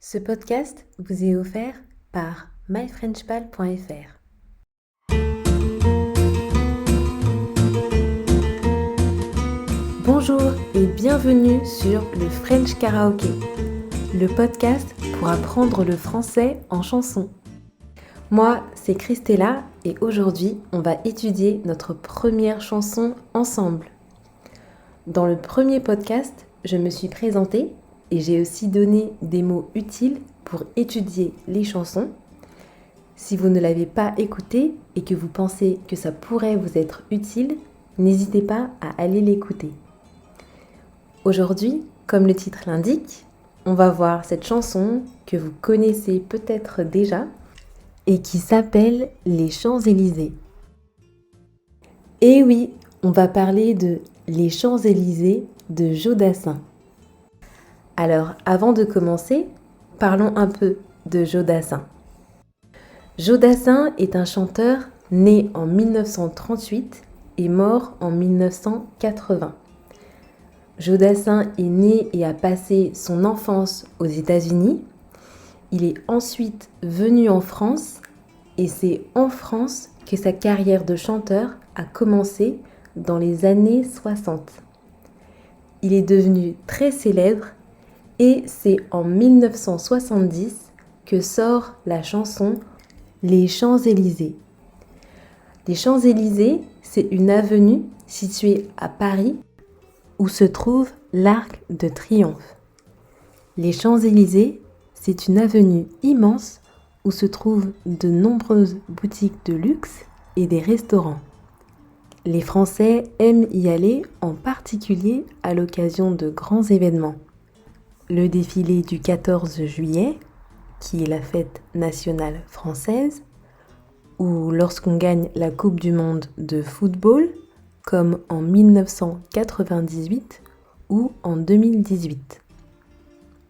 Ce podcast vous est offert par myfrenchpal.fr. Bonjour et bienvenue sur le French Karaoke, le podcast pour apprendre le français en chanson. Moi, c'est Christella et aujourd'hui, on va étudier notre première chanson ensemble. Dans le premier podcast, je me suis présentée et j'ai aussi donné des mots utiles pour étudier les chansons. Si vous ne l'avez pas écouté et que vous pensez que ça pourrait vous être utile, n'hésitez pas à aller l'écouter. Aujourd'hui, comme le titre l'indique, on va voir cette chanson que vous connaissez peut-être déjà et qui s'appelle Les Champs-Élysées. Et oui, on va parler de Les Champs-Élysées de Jodassin. Alors, avant de commencer, parlons un peu de Jodassin. Jodassin est un chanteur né en 1938 et mort en 1980. Jodassin est né et a passé son enfance aux États-Unis. Il est ensuite venu en France et c'est en France que sa carrière de chanteur a commencé dans les années 60. Il est devenu très célèbre et c'est en 1970 que sort la chanson Les Champs-Élysées. Les Champs-Élysées, c'est une avenue située à Paris où se trouve l'Arc de Triomphe. Les Champs-Élysées, c'est une avenue immense où se trouvent de nombreuses boutiques de luxe et des restaurants. Les Français aiment y aller, en particulier à l'occasion de grands événements. Le défilé du 14 juillet, qui est la fête nationale française, ou lorsqu'on gagne la Coupe du Monde de football, comme en 1998 ou en 2018.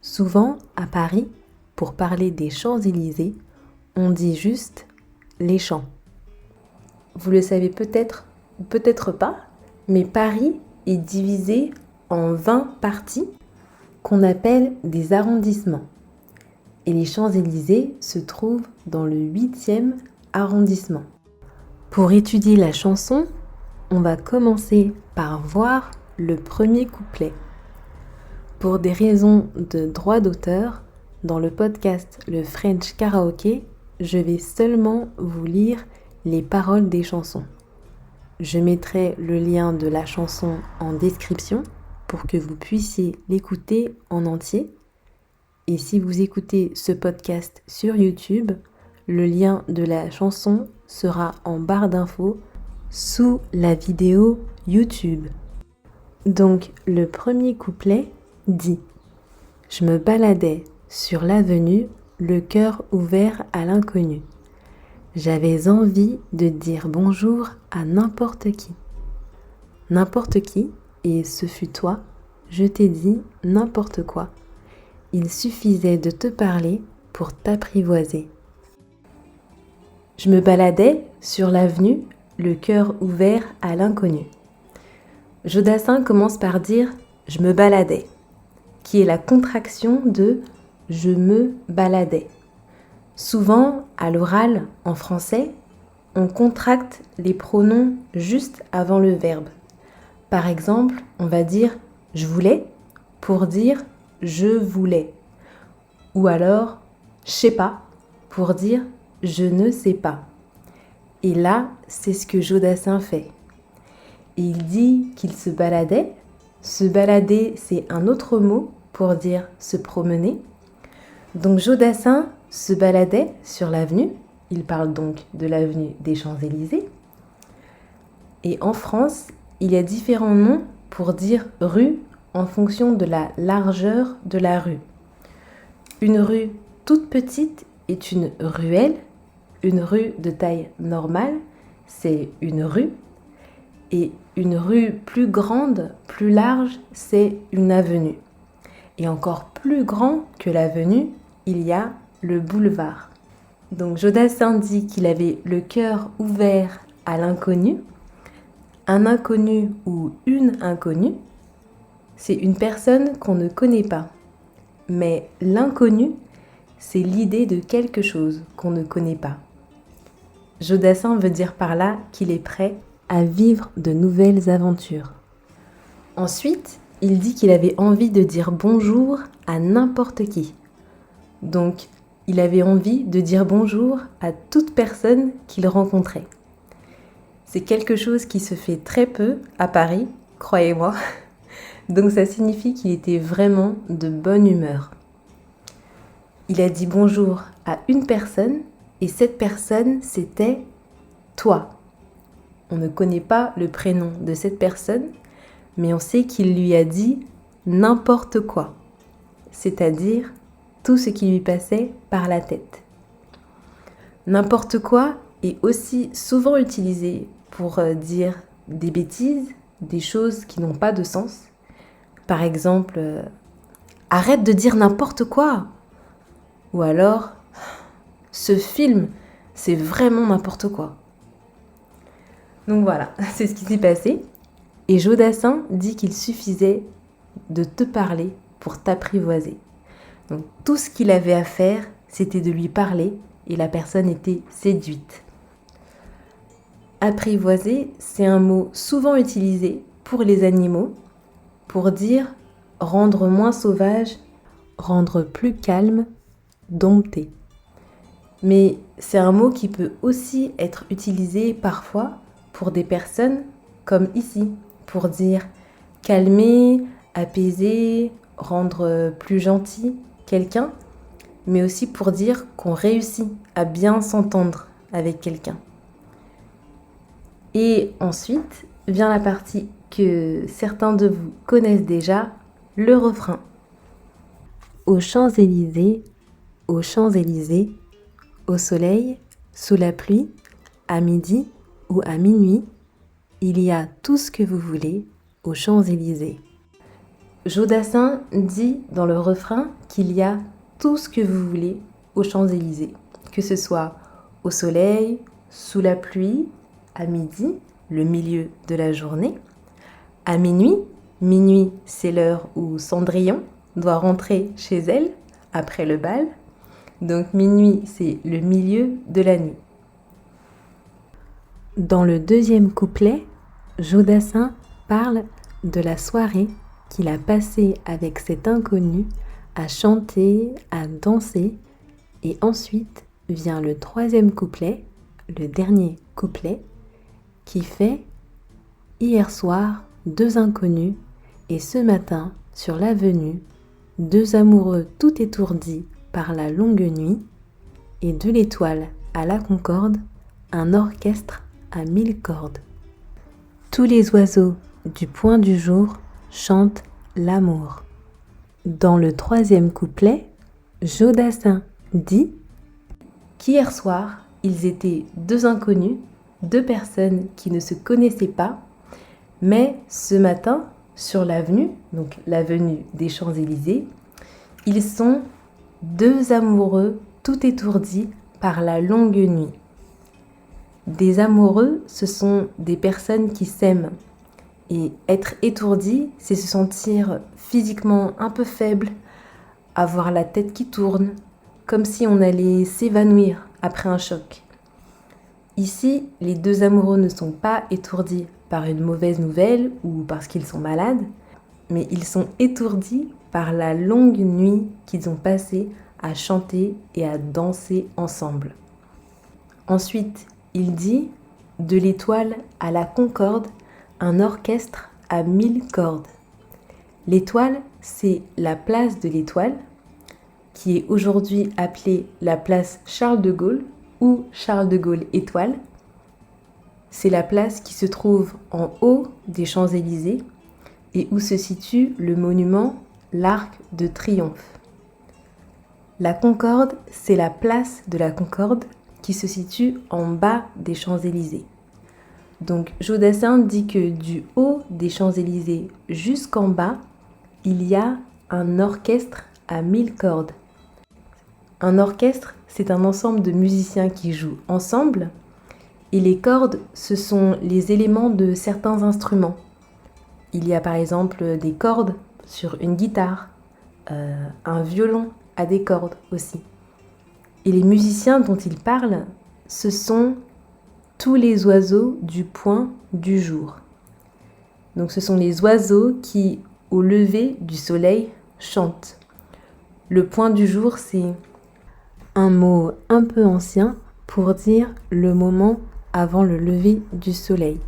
Souvent, à Paris, pour parler des Champs-Élysées, on dit juste les champs. Vous le savez peut-être ou peut-être pas, mais Paris est divisé en 20 parties qu'on appelle des arrondissements. Et les Champs-Élysées se trouvent dans le 8e arrondissement. Pour étudier la chanson, on va commencer par voir le premier couplet. Pour des raisons de droit d'auteur, dans le podcast Le French Karaoke, je vais seulement vous lire les paroles des chansons. Je mettrai le lien de la chanson en description pour que vous puissiez l'écouter en entier. Et si vous écoutez ce podcast sur YouTube, le lien de la chanson sera en barre d'infos sous la vidéo YouTube. Donc le premier couplet dit « Je me baladais sur l'avenue, le cœur ouvert à l'inconnu. J'avais envie de dire bonjour à n'importe qui. N'importe qui, et ce fut toi, je t'ai dit n'importe quoi. Il suffisait de te parler pour t'apprivoiser. Je me baladais sur l'avenue, le cœur ouvert à l'inconnu. » Jodassin commence par dire « je me baladais », qui est la contraction de « je me baladais ». Souvent, à l'oral, en français, on contracte les pronoms juste avant le verbe. Par exemple, on va dire « je voulais » pour dire « je voulais ». Ou alors « je sais pas » pour dire « je ne sais pas ». Et là, c'est ce que Jodassin fait. Et il dit qu'il se baladait. Se balader, c'est un autre mot pour dire se promener. Donc Jodassin se baladait sur l'avenue. Il parle donc de l'avenue des Champs-Élysées. Et en France, il y a différents noms pour dire rue en fonction de la largeur de la rue. Une rue toute petite est une ruelle. Une rue de taille normale, c'est une rue. Et une rue plus grande, plus large, c'est une avenue. Et encore plus grand que l'avenue, il y a le boulevard. Donc Jodassin dit qu'il avait le cœur ouvert à l'inconnu. Un inconnu ou une inconnue, c'est une personne qu'on ne connaît pas. Mais l'inconnu, c'est l'idée de quelque chose qu'on ne connaît pas. Jodassin veut dire par là qu'il est prêt à vivre de nouvelles aventures. Ensuite, il dit qu'il avait envie de dire bonjour à n'importe qui. Donc, il avait envie de dire bonjour à toute personne qu'il rencontrait. C'est quelque chose qui se fait très peu à Paris, croyez-moi. Donc ça signifie qu'il était vraiment de bonne humeur. Il a dit bonjour à une personne et cette personne, c'était toi. On ne connaît pas le prénom de cette personne, mais on sait qu'il lui a dit n'importe quoi, c'est-à-dire tout ce qui lui passait par la tête. N'importe quoi est aussi souvent utilisé pour dire des bêtises, des choses qui n'ont pas de sens. Par exemple, arrête de dire n'importe quoi. Ou alors, ce film, c'est vraiment n'importe quoi. Donc voilà, c'est ce qui s'est passé. Et Jodassin dit qu'il suffisait de te parler pour t'apprivoiser. Donc tout ce qu'il avait à faire, c'était de lui parler et la personne était séduite. Apprivoiser, c'est un mot souvent utilisé pour les animaux, pour dire rendre moins sauvage, rendre plus calme, dompter. Mais c'est un mot qui peut aussi être utilisé parfois pour des personnes comme ici, pour dire calmer, apaiser, rendre plus gentil quelqu'un, mais aussi pour dire qu'on réussit à bien s'entendre avec quelqu'un. Et ensuite vient la partie que certains de vous connaissent déjà, le refrain. Aux Champs-Élysées, aux Champs-Élysées, au soleil, sous la pluie, à midi ou à minuit, il y a tout ce que vous voulez aux Champs-Élysées. Jodassin dit dans le refrain qu'il y a tout ce que vous voulez aux Champs-Élysées, que ce soit au soleil, sous la pluie, à midi, le milieu de la journée, à minuit. Minuit, c'est l'heure où Cendrillon doit rentrer chez elle après le bal. Donc minuit, c'est le milieu de la nuit. Dans le deuxième couplet, Jodassin parle de la soirée qu'il a passée avec cet inconnu à chanter, à danser. Et ensuite vient le troisième couplet, le dernier couplet, qui fait « Hier soir, deux inconnus, et ce matin, sur l'avenue, deux amoureux tout étourdis par la longue nuit, et de l'étoile à la Concorde, un orchestre à 1000 cordes. Tous les oiseaux du point du jour chantent l'amour. » Dans le troisième couplet, Jodassin dit qu'hier soir, ils étaient deux inconnus, deux personnes qui ne se connaissaient pas, mais ce matin, sur l'avenue, donc l'avenue des Champs-Élysées, ils sont deux amoureux tout étourdis par la longue nuit. Des amoureux, ce sont des personnes qui s'aiment. Et être étourdi, c'est se sentir physiquement un peu faible, avoir la tête qui tourne, comme si on allait s'évanouir après un choc. Ici, les deux amoureux ne sont pas étourdis par une mauvaise nouvelle ou parce qu'ils sont malades, mais ils sont étourdis par la longue nuit qu'ils ont passée à chanter et à danser ensemble. Ensuite, il dit « De l'étoile à la Concorde, un orchestre à 1000 cordes ». L'étoile, c'est la place de l'Étoile, qui est aujourd'hui appelée la place Charles de Gaulle ou Charles de Gaulle Étoile. C'est la place qui se trouve en haut des Champs-Élysées et où se situe le monument l'Arc de Triomphe. La Concorde, c'est la place de la Concorde qui se situe en bas des Champs-Élysées. Donc Jodassin dit que du haut des Champs-Élysées jusqu'en bas, il y a un orchestre à 1000 cordes. Un orchestre, c'est un ensemble de musiciens qui jouent ensemble et les cordes, ce sont les éléments de certains instruments. Il y a par exemple des cordes sur une guitare, un violon a des cordes aussi. Et les musiciens dont il parle, ce sont tous les oiseaux du point du jour. Donc ce sont les oiseaux qui, au lever du soleil, chantent. Le point du jour, c'est un mot un peu ancien pour dire le moment avant le lever du soleil.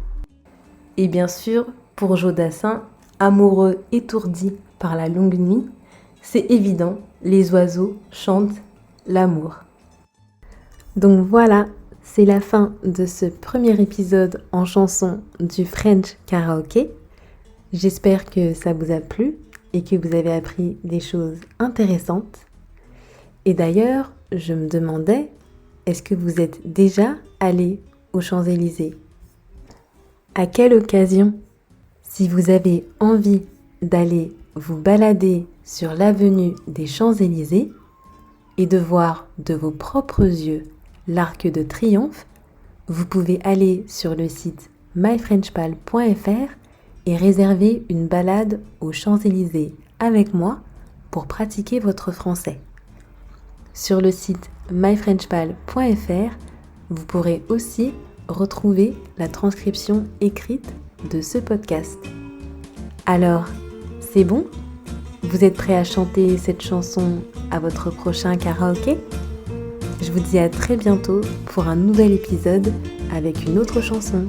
Et bien sûr, pour Jodassin, amoureux étourdi par la longue nuit, c'est évident, les oiseaux chantent l'amour. Donc voilà, c'est la fin de ce premier épisode en chanson du French Karaoke. J'espère que ça vous a plu et que vous avez appris des choses intéressantes. Et d'ailleurs, je me demandais, est-ce que vous êtes déjà allé aux Champs-Élysées ? À quelle occasion ? Si vous avez envie d'aller vous balader sur l'avenue des Champs-Élysées et de voir de vos propres yeux l'Arc de Triomphe, vous pouvez aller sur le site myfrenchpal.fr et réserver une balade aux Champs-Élysées avec moi pour pratiquer votre français. Sur le site myfrenchpal.fr, vous pourrez aussi retrouver la transcription écrite de ce podcast. Alors, c'est bon ? Vous êtes prêts à chanter cette chanson à votre prochain karaoké ? Je vous dis à très bientôt pour un nouvel épisode avec une autre chanson.